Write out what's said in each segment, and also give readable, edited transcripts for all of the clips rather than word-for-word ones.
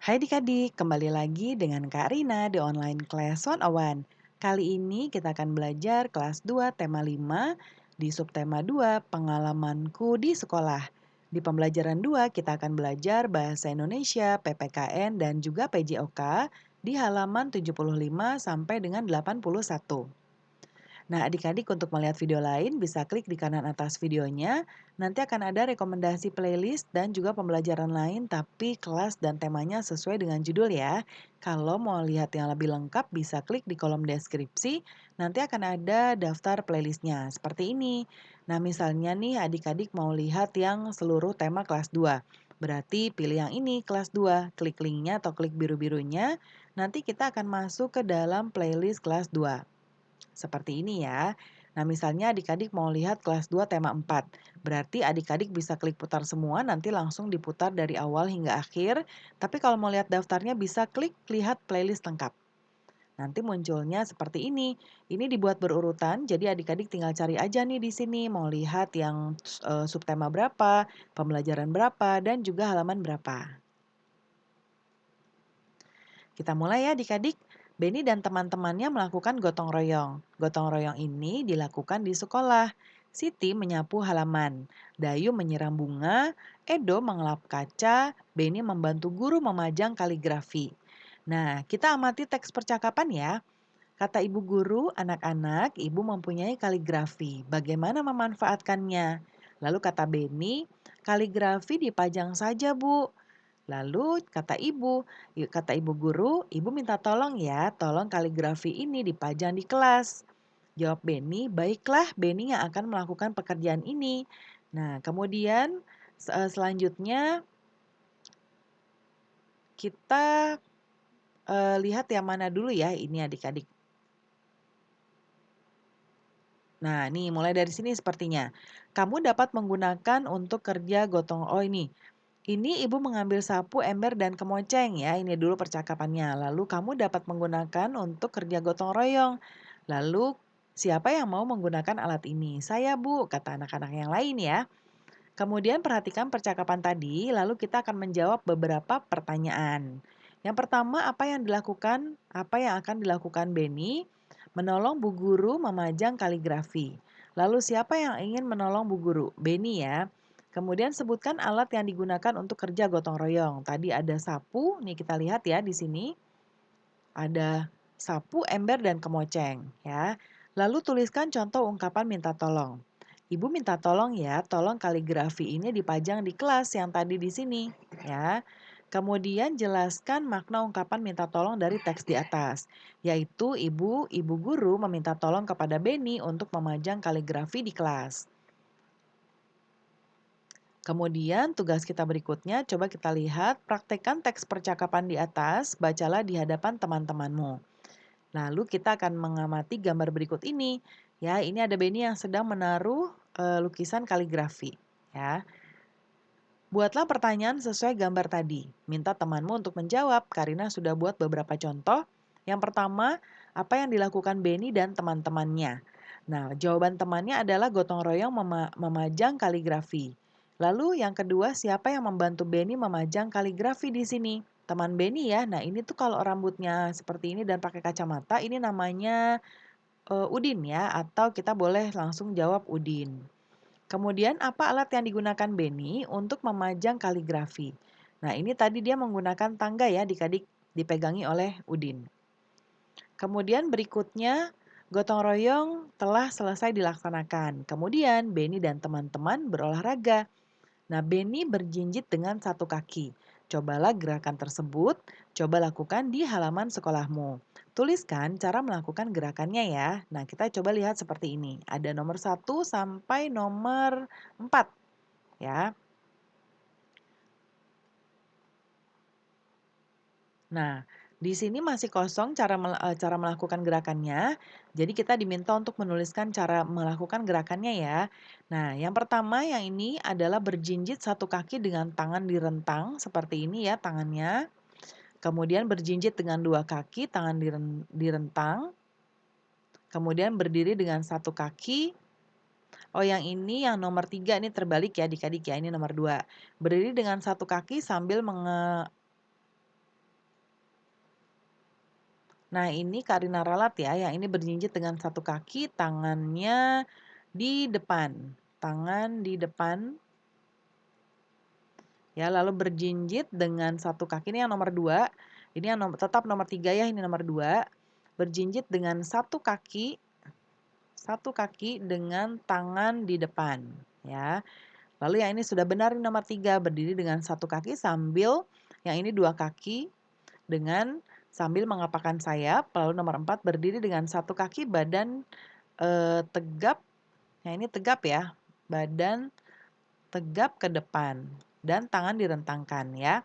Hai adik-adik, kembali lagi dengan Kak Rina di online class 101. Kali ini kita akan belajar kelas 2 tema 5 di subtema 2 pengalamanku di sekolah. Di pembelajaran 2 kita akan belajar bahasa Indonesia, PPKN dan juga PJOK di halaman 75 sampai dengan 81. Nah, adik-adik untuk melihat video lain bisa klik di kanan atas videonya. Nanti akan ada rekomendasi playlist dan juga pembelajaran lain tapi kelas dan temanya sesuai dengan judul ya. Kalau mau lihat yang lebih lengkap bisa klik di kolom deskripsi. Nanti akan ada daftar playlistnya seperti ini. Nah, misalnya nih adik-adik mau lihat yang seluruh tema kelas 2. Berarti pilih yang ini kelas 2, klik linknya atau klik biru-birunya. Nanti kita akan masuk ke dalam playlist kelas 2. Seperti ini ya. Nah, misalnya adik-adik mau lihat kelas 2 tema 4. Berarti adik-adik bisa klik putar semua, nanti langsung diputar dari awal hingga akhir. Tapi kalau mau lihat daftarnya bisa klik lihat playlist lengkap. Nanti munculnya seperti ini. Ini dibuat berurutan, jadi adik-adik tinggal cari aja nih di sini mau lihat yang subtema berapa, pembelajaran berapa, dan juga halaman berapa. Kita mulai ya adik-adik. Beni dan teman-temannya melakukan gotong royong. Gotong royong ini dilakukan di sekolah. Siti menyapu halaman, Dayu menyiram bunga, Edo mengelap kaca, Beni membantu guru memajang kaligrafi. Nah, kita amati teks percakapan ya. Kata ibu guru, anak-anak, ibu mempunyai kaligrafi. Bagaimana memanfaatkannya? Lalu kata Beni, kaligrafi dipajang saja, Bu. Lalu kata ibu guru, ibu minta tolong ya, tolong kaligrafi ini dipajang di kelas. Jawab Beni, baiklah Beni yang akan melakukan pekerjaan ini. Nah, kemudian selanjutnya kita lihat yang mana dulu ya ini adik-adik. Nah, nih mulai dari sini sepertinya. Kamu dapat menggunakan untuk kerja gotong. Oh ini ibu mengambil sapu, ember, dan kemoceng ya. Ini dulu percakapannya. Lalu kamu dapat menggunakan untuk kerja gotong royong. Lalu siapa yang mau menggunakan alat ini? Saya bu, kata anak-anak yang lain ya. Kemudian perhatikan percakapan tadi, lalu kita akan menjawab beberapa pertanyaan. Yang pertama, apa yang akan dilakukan Beni? Menolong Bu Guru memajang kaligrafi. Lalu siapa yang ingin menolong Bu Guru? Beni ya. Kemudian sebutkan alat yang digunakan untuk kerja gotong royong. Tadi ada sapu, nih kita lihat ya di sini. Ada sapu, ember, dan kemoceng ya. Lalu tuliskan contoh ungkapan minta tolong. Ibu minta tolong ya, tolong kaligrafi ini dipajang di kelas yang tadi di sini ya. Kemudian jelaskan makna ungkapan minta tolong dari teks di atas, yaitu ibu guru meminta tolong kepada Beni untuk memajang kaligrafi di kelas. Kemudian tugas kita berikutnya, coba kita lihat, praktekkan teks percakapan di atas, bacalah di hadapan teman-temanmu. Lalu kita akan mengamati gambar berikut ini. Ya, ini ada Beni yang sedang menaruh lukisan kaligrafi. Ya, buatlah pertanyaan sesuai gambar tadi. Minta temanmu untuk menjawab. Karina sudah buat beberapa contoh. Yang pertama, apa yang dilakukan Beni dan teman-temannya? Nah, jawaban temannya adalah gotong royong memajang kaligrafi. Lalu yang kedua, siapa yang membantu Beni memajang kaligrafi di sini? Teman Beni ya. Nah, ini tuh kalau rambutnya seperti ini dan pakai kacamata, ini namanya Udin ya, atau kita boleh langsung jawab Udin. Kemudian apa alat yang digunakan Beni untuk memajang kaligrafi? Nah, ini tadi dia menggunakan tangga ya, adik-adik, dipegangi oleh Udin. Kemudian berikutnya, gotong royong telah selesai dilaksanakan. Kemudian Beni dan teman-teman berolahraga. Nah, Beni berjinjit dengan satu kaki. Cobalah gerakan tersebut, coba lakukan di halaman sekolahmu. Tuliskan cara melakukan gerakannya ya. Nah, kita coba lihat seperti ini. Ada nomor 1 sampai nomor 4 ya. Nah, di sini masih kosong cara melakukan gerakannya. Jadi kita diminta untuk menuliskan cara melakukan gerakannya ya. Nah, yang pertama yang ini adalah berjinjit satu kaki dengan tangan direntang seperti ini ya tangannya. Kemudian berjinjit dengan dua kaki, tangan direntang. Kemudian berdiri dengan satu kaki. Oh yang ini yang nomor 3 ini terbalik ya adik-adik ya, ini nomor 2. Berdiri dengan satu kaki sambil Nah, ini Karina Ralat ya, yang ini berjinjit dengan satu kaki, tangannya di depan. Tangan di depan, ya, lalu berjinjit dengan satu kaki, ini yang nomor 2. Ini yang tetap nomor 3 ya, ini nomor 2. Berjinjit dengan satu kaki dengan tangan di depan, ya. Lalu yang ini sudah benar, ini nomor 3, berdiri dengan satu kaki sambil yang ini dua kaki dengan sambil mengepakkan sayap. Lalu nomor 4, berdiri dengan satu kaki, badan tegap, yang ini tegap ya, badan tegap ke depan dan tangan direntangkan ya.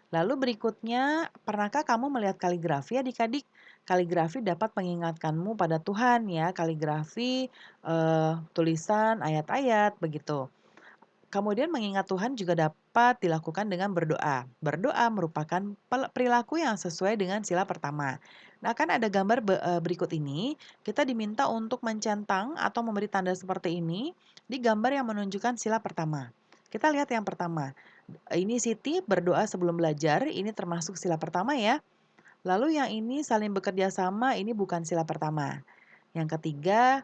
Lalu berikutnya, pernahkah kamu melihat kaligrafi adik-adik? Kaligrafi dapat mengingatkanmu pada Tuhan ya, kaligrafi tulisan ayat-ayat begitu. Kemudian mengingat Tuhan juga dapat dilakukan dengan berdoa. Berdoa merupakan perilaku yang sesuai dengan sila pertama. Nah, kan ada gambar berikut ini, kita diminta untuk mencentang atau memberi tanda seperti ini di gambar yang menunjukkan sila pertama. Kita lihat yang pertama. Ini Siti berdoa sebelum belajar, ini termasuk sila pertama ya. Lalu yang ini saling bekerja sama, ini bukan sila pertama. Yang ketiga,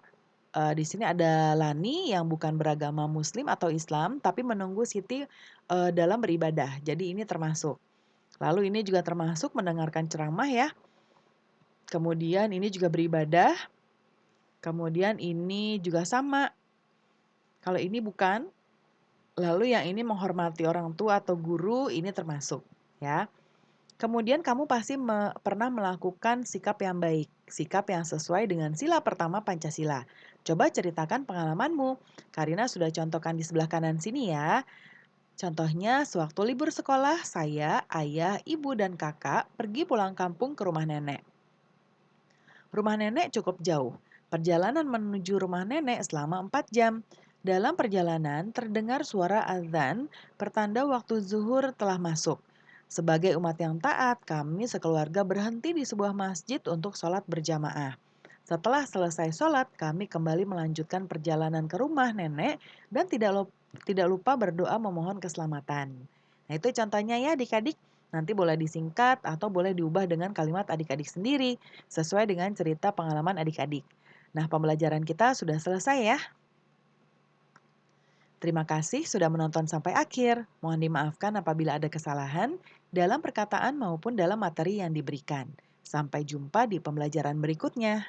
di sini ada Lani yang bukan beragama Muslim atau Islam, tapi menunggu Siti, dalam beribadah. Jadi ini termasuk. Lalu ini juga termasuk mendengarkan ceramah ya. Kemudian ini juga beribadah. Kemudian ini juga sama. Kalau ini bukan. Lalu yang ini menghormati orang tua atau guru, ini termasuk ya. Kemudian kamu pasti pernah melakukan sikap yang baik, sikap yang sesuai dengan sila pertama Pancasila. Coba ceritakan pengalamanmu. Karina sudah contohkan di sebelah kanan sini ya. Contohnya, sewaktu libur sekolah, saya, ayah, ibu, dan kakak pergi pulang kampung ke rumah nenek. Rumah nenek cukup jauh. Perjalanan menuju rumah nenek selama 4 jam. Dalam perjalanan terdengar suara azan pertanda waktu zuhur telah masuk. Sebagai umat yang taat, kami sekeluarga berhenti di sebuah masjid untuk sholat berjamaah. Setelah selesai sholat, kami kembali melanjutkan perjalanan ke rumah nenek dan tidak lupa berdoa memohon keselamatan. Nah, itu contohnya ya adik-adik. Nanti boleh disingkat atau boleh diubah dengan kalimat adik-adik sendiri sesuai dengan cerita pengalaman adik-adik. Nah, pembelajaran kita sudah selesai ya. Terima kasih sudah menonton sampai akhir. Mohon dimaafkan apabila ada kesalahan dalam perkataan maupun dalam materi yang diberikan. Sampai jumpa di pembelajaran berikutnya.